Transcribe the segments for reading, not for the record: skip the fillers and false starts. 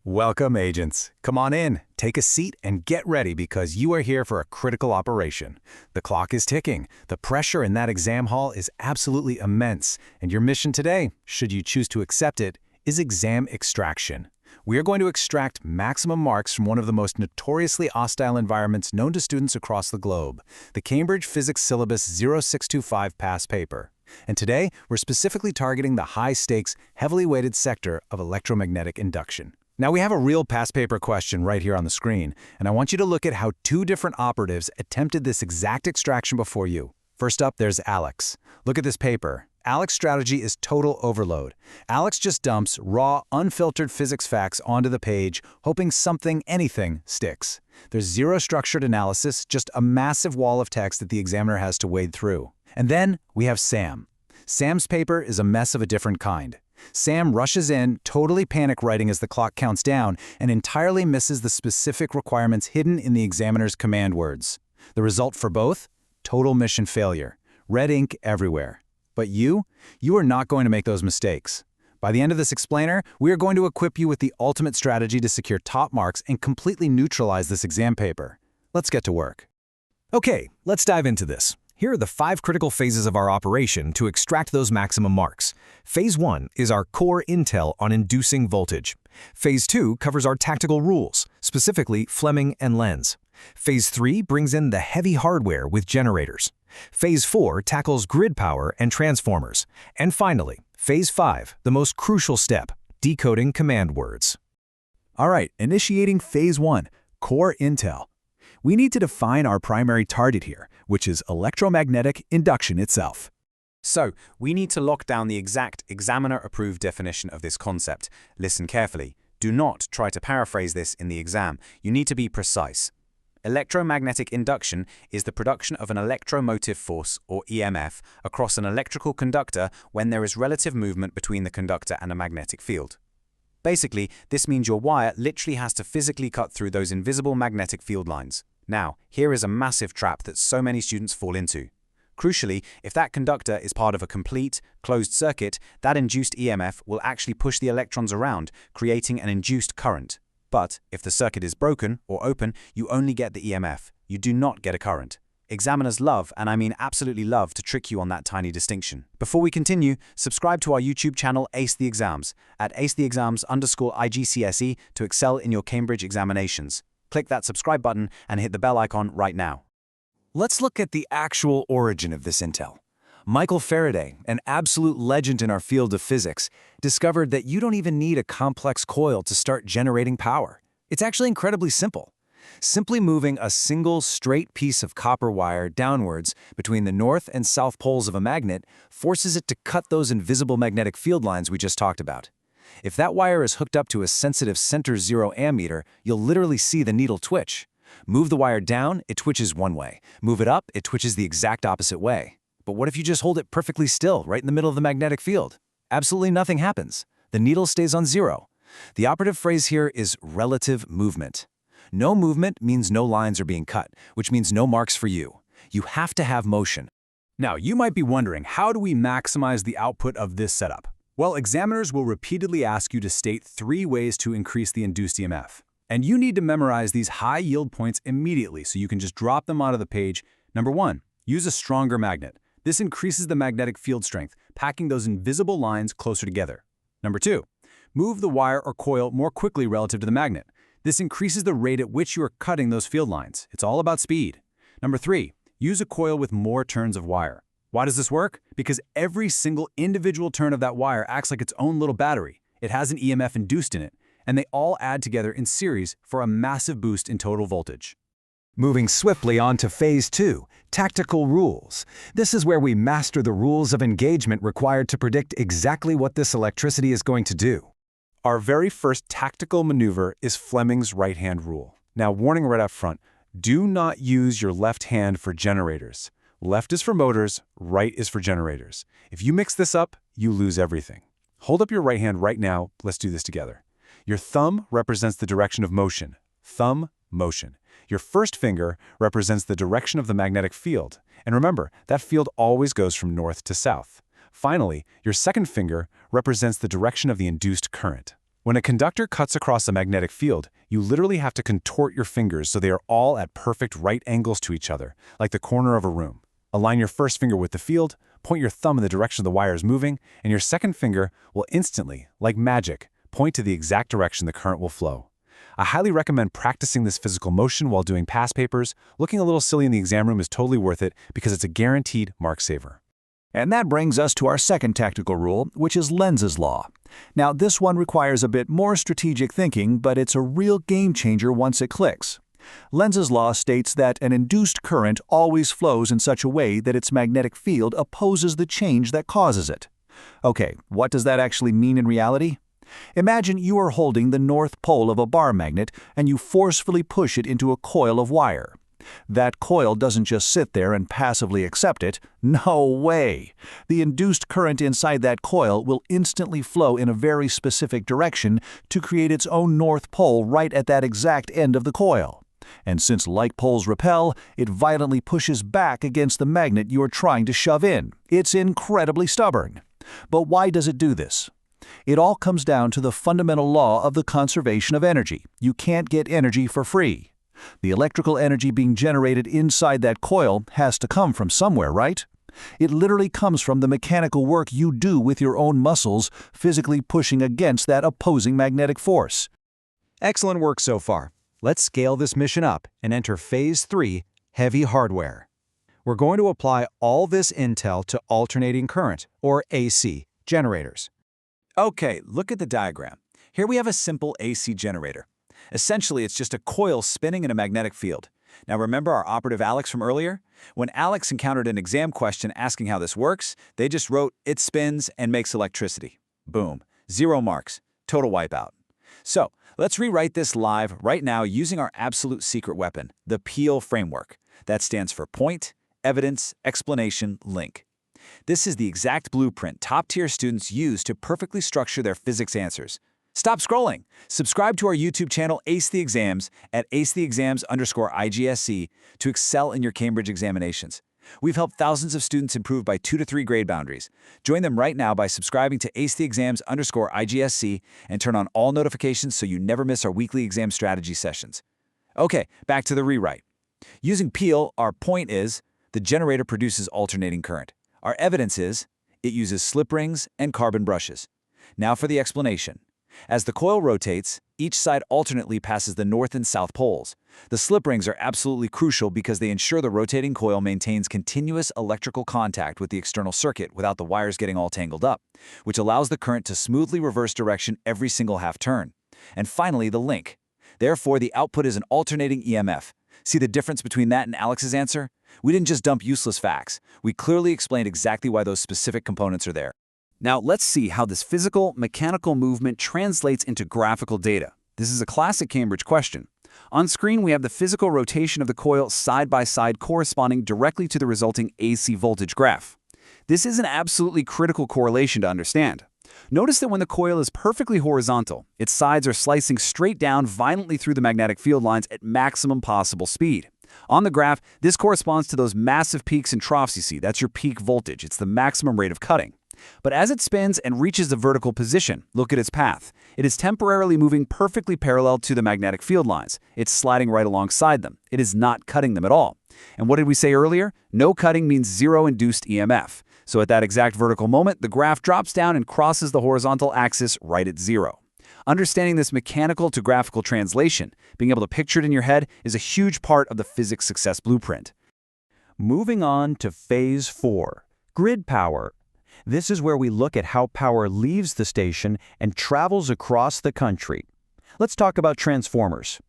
Welcome, agents. Come on in, take a seat, and get ready because you are here for a critical operation. The clock is ticking. The pressure in that exam hall is absolutely immense, and your mission today, should you choose to accept it, is exam extraction. We are going to extract maximum marks from one of the most notoriously hostile environments known to students across the globe, the Cambridge Physics Syllabus 0625 pass paper. And today, we're specifically targeting the high-stakes, heavily weighted sector of electromagnetic induction. Now we have a real past paper question right here on the screen, and I want you to look at how two different operatives attempted this exact extraction before you. First up, there's Alex. Look at this paper. Alex's strategy is total overload. Alex just dumps raw, unfiltered physics facts onto the page, hoping something, anything, sticks. There's zero structured analysis, just a massive wall of text that the examiner has to wade through. And then we have Sam. Sam's paper is a mess of a different kind. Sam rushes in, totally panic writing as the clock counts down, and entirely misses the specific requirements hidden in the examiner's command words. The result for both? Total mission failure. Red ink everywhere. But you are not going to make those mistakes. By the end of this explainer, we are going to equip you with the ultimate strategy to secure top marks and completely neutralize this exam paper. Let's get to work. Okay, let's dive into this. Here are the 5 critical phases of our operation to extract those maximum marks. Phase 1 is our core intel on inducing voltage. Phase 2 covers our tactical rules, specifically Fleming and Lenz. Phase 3 brings in the heavy hardware with generators. Phase 4 tackles grid power and transformers. And finally, Phase 5, the most crucial step, decoding command words. All right, initiating Phase 1, core intel. We need to define our primary target here, which is electromagnetic induction itself. So, we need to lock down the exact examiner-approved definition of this concept. Listen carefully. Do not try to paraphrase this in the exam. You need to be precise. Electromagnetic induction is the production of an electromotive force, or EMF, across an electrical conductor when there is relative movement between the conductor and a magnetic field. Basically, this means your wire literally has to physically cut through those invisible magnetic field lines. Now, here is a massive trap that so many students fall into. Crucially, if that conductor is part of a complete, closed circuit, that induced EMF will actually push the electrons around, creating an induced current. But if the circuit is broken or open, you only get the EMF. You do not get a current. Examiners love, and I mean absolutely love, to trick you on that tiny distinction. Before we continue, subscribe to our YouTube channel Ace the Exams at acetheexams_IGCSE to excel in your Cambridge examinations. Click that subscribe button and hit the bell icon right now. Let's look at the actual origin of this intel. Michael Faraday, an absolute legend in our field of physics, discovered that you don't even need a complex coil to start generating power. It's actually incredibly simple. Simply moving a single straight piece of copper wire downwards between the north and south poles of a magnet forces it to cut those invisible magnetic field lines we just talked about. If that wire is hooked up to a sensitive center zero ammeter, you'll literally see the needle twitch. Move the wire down, it twitches one way. Move it up, it twitches the exact opposite way. But what if you just hold it perfectly still, right in the middle of the magnetic field? Absolutely nothing happens. The needle stays on zero. The operative phrase here is relative movement. No movement means no lines are being cut, which means no marks for you. You have to have motion. Now, you might be wondering, how do we maximize the output of this setup? Well, examiners will repeatedly ask you to state 3 ways to increase the induced EMF. And you need to memorize these high yield points immediately so you can just drop them onto the page. Number 1, use a stronger magnet. This increases the magnetic field strength, packing those invisible lines closer together. Number 2, move the wire or coil more quickly relative to the magnet. This increases the rate at which you are cutting those field lines. It's all about speed. Number 3, use a coil with more turns of wire. Why does this work? Because every single individual turn of that wire acts like its own little battery. It has an EMF induced in it, and they all add together in series for a massive boost in total voltage. Moving swiftly on to Phase 2, tactical rules. This is where we master the rules of engagement required to predict exactly what this electricity is going to do. Our very first tactical maneuver is Fleming's right-hand rule. Now, warning right up front, do not use your left hand for generators. Left is for motors, right is for generators. If you mix this up, you lose everything. Hold up your right hand right now. Let's do this together. Your thumb represents the direction of motion. Thumb, motion. Your first finger represents the direction of the magnetic field. And remember, that field always goes from north to south. Finally, your second finger represents the direction of the induced current. When a conductor cuts across a magnetic field, you literally have to contort your fingers so they are all at perfect right angles to each other, like the corner of a room. Align your first finger with the field, point your thumb in the direction the wire is moving, and your second finger will instantly, like magic, point to the exact direction the current will flow. I highly recommend practicing this physical motion while doing past papers. Looking a little silly in the exam room is totally worth it because it's a guaranteed mark saver. And that brings us to our second tactical rule, which is Lenz's law. Now, this one requires a bit more strategic thinking, but it's a real game changer once it clicks. Lenz's law states that an induced current always flows in such a way that its magnetic field opposes the change that causes it. Okay, what does that actually mean in reality? Imagine you are holding the north pole of a bar magnet and you forcefully push it into a coil of wire. That coil doesn't just sit there and passively accept it. No way! The induced current inside that coil will instantly flow in a very specific direction to create its own north pole right at that exact end of the coil. And since like poles repel, it violently pushes back against the magnet you are trying to shove in. It's incredibly stubborn. But why does it do this? It all comes down to the fundamental law of the conservation of energy. You can't get energy for free. The electrical energy being generated inside that coil has to come from somewhere, right? It literally comes from the mechanical work you do with your own muscles, physically pushing against that opposing magnetic force. Excellent work so far. Let's scale this mission up and enter Phase 3, Heavy Hardware. We're going to apply all this intel to alternating current, or AC, generators. Okay, look at the diagram. Here we have a simple AC generator. Essentially, it's just a coil spinning in a magnetic field. Now remember our operative Alex from earlier? When Alex encountered an exam question asking how this works, they just wrote, "It spins and makes electricity." Boom. 0 marks. Total wipeout. So, let's rewrite this live right now using our absolute secret weapon, the PEEL framework. That stands for Point, Evidence, Explanation, Link. This is the exact blueprint top-tier students use to perfectly structure their physics answers. Stop scrolling. Subscribe to our YouTube channel, Ace the Exams, at acetheexams_IGSE to excel in your Cambridge examinations. We've helped thousands of students improve by 2 to 3 grade boundaries. Join them right now by subscribing to acetheexams_IGSC and turn on all notifications so you never miss our weekly exam strategy sessions. Okay, back to the rewrite. Using PEEL, our point is the generator produces alternating current. Our evidence is it uses slip rings and carbon brushes. Now for the explanation. As the coil rotates, each side alternately passes the north and south poles. The slip rings are absolutely crucial because they ensure the rotating coil maintains continuous electrical contact with the external circuit without the wires getting all tangled up, which allows the current to smoothly reverse direction every single half turn. And finally, the link. Therefore, the output is an alternating EMF. See the difference between that and Alex's answer? We didn't just dump useless facts. We clearly explained exactly why those specific components are there. Now, let's see how this physical, mechanical movement translates into graphical data. This is a classic Cambridge question. On screen, we have the physical rotation of the coil side by side corresponding directly to the resulting AC voltage graph. This is an absolutely critical correlation to understand. Notice that when the coil is perfectly horizontal, its sides are slicing straight down violently through the magnetic field lines at maximum possible speed. On the graph, this corresponds to those massive peaks and troughs you see. That's your peak voltage. It's the maximum rate of cutting. But as it spins and reaches the vertical position, look at its path. It is temporarily moving perfectly parallel to the magnetic field lines. It's sliding right alongside them. It is not cutting them at all. And what did we say earlier? No cutting means zero induced EMF. So at that exact vertical moment, the graph drops down and crosses the horizontal axis right at 0. Understanding this mechanical to graphical translation, being able to picture it in your head, is a huge part of the physics success blueprint. Moving on to Phase 4, Grid Power. This is where we look at how power leaves the station and travels across the country. Let's talk about transformers.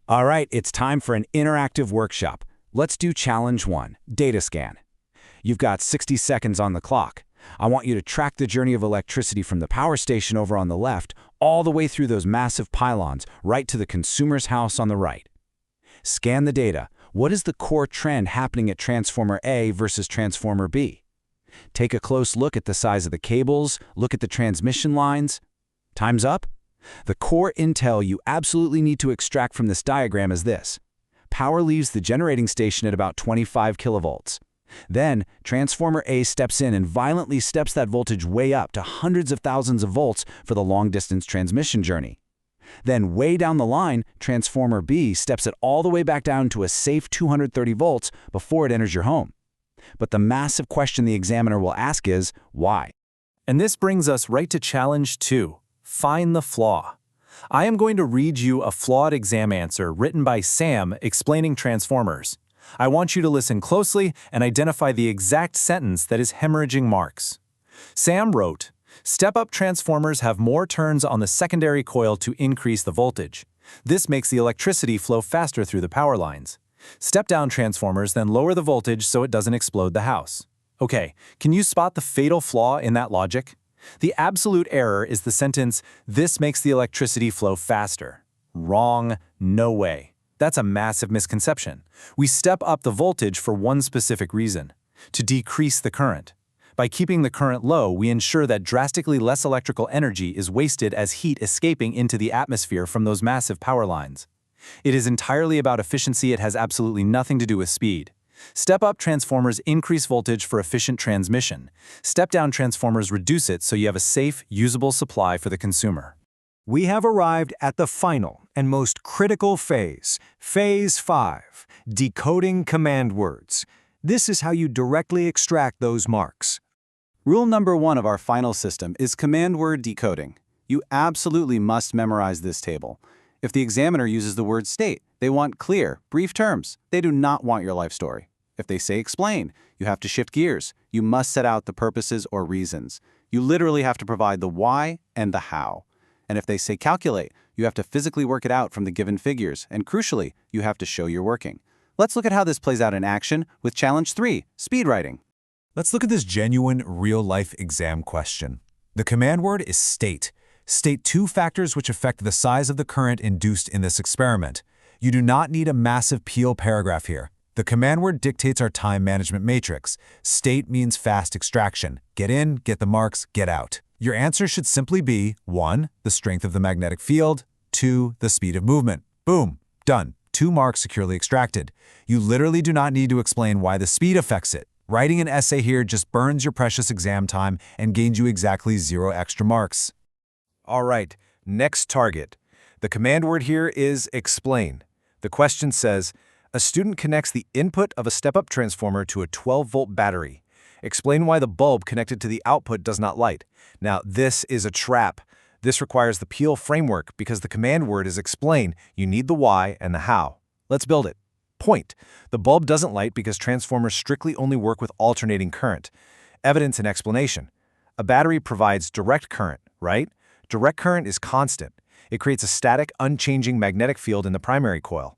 All right, it's time for an interactive workshop. Let's do Challenge 1, Data Scan. You've got 60 seconds on the clock. I want you to track the journey of electricity from the power station over on the left all the way through those massive pylons right to the consumer's house on the right. Scan the data. What is the core trend happening at Transformer A versus Transformer B? Take a close look at the size of the cables, look at the transmission lines. Time's up? The core intel you absolutely need to extract from this diagram is this. Power leaves the generating station at about 25 kilovolts. Then, transformer A steps in and violently steps that voltage way up to hundreds of thousands of volts for the long-distance transmission journey. Then, way down the line, transformer B steps it all the way back down to a safe 230 volts before it enters your home. But the massive question the examiner will ask is, why? And this brings us right to challenge 2. Find the flaw. I am going to read you a flawed exam answer written by Sam explaining transformers. I want you to listen closely and identify the exact sentence that is hemorrhaging marks. Sam wrote, "Step-up transformers have more turns on the secondary coil to increase the voltage. This makes the electricity flow faster through the power lines. Step-down transformers then lower the voltage so it doesn't explode the house." Okay, can you spot the fatal flaw in that logic? The absolute error is the sentence, "This makes the electricity flow faster." Wrong, no way. That's a massive misconception. We step up the voltage for one specific reason: to decrease the current. By keeping the current low, we ensure that drastically less electrical energy is wasted as heat escaping into the atmosphere from those massive power lines. It is entirely about efficiency. It has absolutely nothing to do with speed. Step-up transformers increase voltage for efficient transmission. Step-down transformers reduce it so you have a safe, usable supply for the consumer. We have arrived at the final and most critical phase, Phase 5, decoding command words. This is how you directly extract those marks. Rule number 1 of our final system is command word decoding. You absolutely must memorize this table. If the examiner uses the word state, they want clear, brief terms. They do not want your life story. If they say explain, you have to shift gears. You must set out the purposes or reasons. You literally have to provide the why and the how. And if they say calculate, you have to physically work it out from the given figures. And crucially, you have to show you're working. Let's look at how this plays out in action with challenge 3, speed writing. Let's look at this genuine, real-life exam question. The command word is state. State 2 factors which affect the size of the current induced in this experiment. You do not need a massive Peel paragraph here. The command word dictates our time management matrix. State means fast extraction. Get in, get the marks, get out. Your answer should simply be 1. The strength of the magnetic field. 2. The speed of movement. Boom. Done. 2 marks securely extracted. You literally do not need to explain why the speed affects it. Writing an essay here just burns your precious exam time and gains you exactly 0 extra marks. All right, next target. The command word here is explain. The question says, a student connects the input of a step-up transformer to a 12-volt battery. Explain why the bulb connected to the output does not light. Now, this is a trap. This requires the Peel framework because the command word is explain. You need the why and the how. Let's build it. Point. The bulb doesn't light because transformers strictly only work with alternating current. Evidence and explanation. A battery provides direct current, right? Direct current is constant. It creates a static, unchanging magnetic field in the primary coil.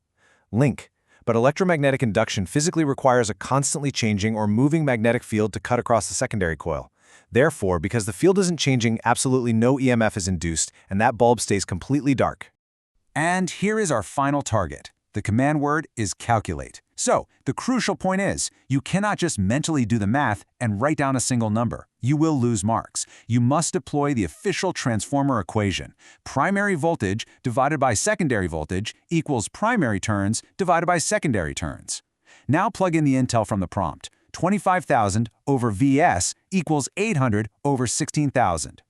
Link. But electromagnetic induction physically requires a constantly changing or moving magnetic field to cut across the secondary coil. Therefore, because the field isn't changing, absolutely no EMF is induced, and that bulb stays completely dark. And here is our final target. The command word is calculate. So, the crucial point is, you cannot just mentally do the math and write down a single number. You will lose marks. You must deploy the official transformer equation. Primary voltage divided by secondary voltage equals primary turns divided by secondary turns. Now plug in the intel from the prompt. 25,000 over Vs equals 800 over 16,000.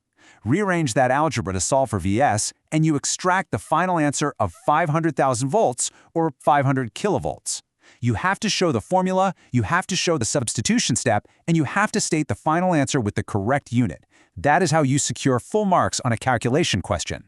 Rearrange that algebra to solve for Vs, and you extract the final answer of 500,000 volts, or 500 kilovolts. You have to show the formula, you have to show the substitution step, and you have to state the final answer with the correct unit. That is how you secure full marks on a calculation question.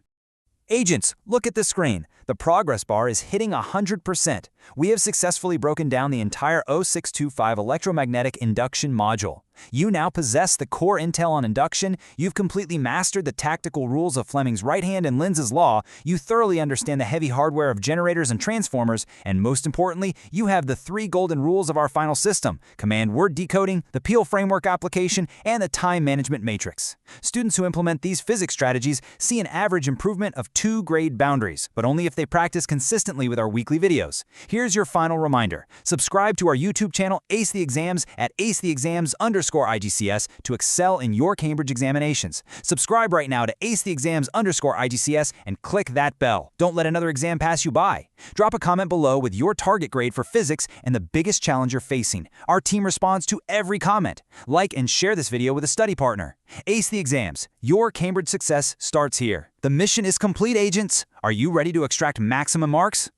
Agents, look at the screen. The progress bar is hitting 100%. We have successfully broken down the entire 0625 electromagnetic induction module. You now possess the core intel on induction, you've completely mastered the tactical rules of Fleming's right hand and Lenz's law, you thoroughly understand the heavy hardware of generators and transformers, and most importantly, you have the 3 golden rules of our final system: command word decoding, the Peel framework application, and the time management matrix. Students who implement these physics strategies see an average improvement of 2 grade boundaries, but only if they practice consistently with our weekly videos. Here's your final reminder. Subscribe to our YouTube channel, Ace the Exams, at acetheexams_. _IGCS to excel in your Cambridge examinations. Subscribe right now to Ace the Exams _IGCS and click that bell. Don't let another exam pass you by. Drop a comment below with your target grade for physics and the biggest challenge you're facing. Our team responds to every comment. Like and share this video with a study partner. Ace the Exams. Your Cambridge success starts here. The mission is complete, agents. Are you ready to extract maximum marks?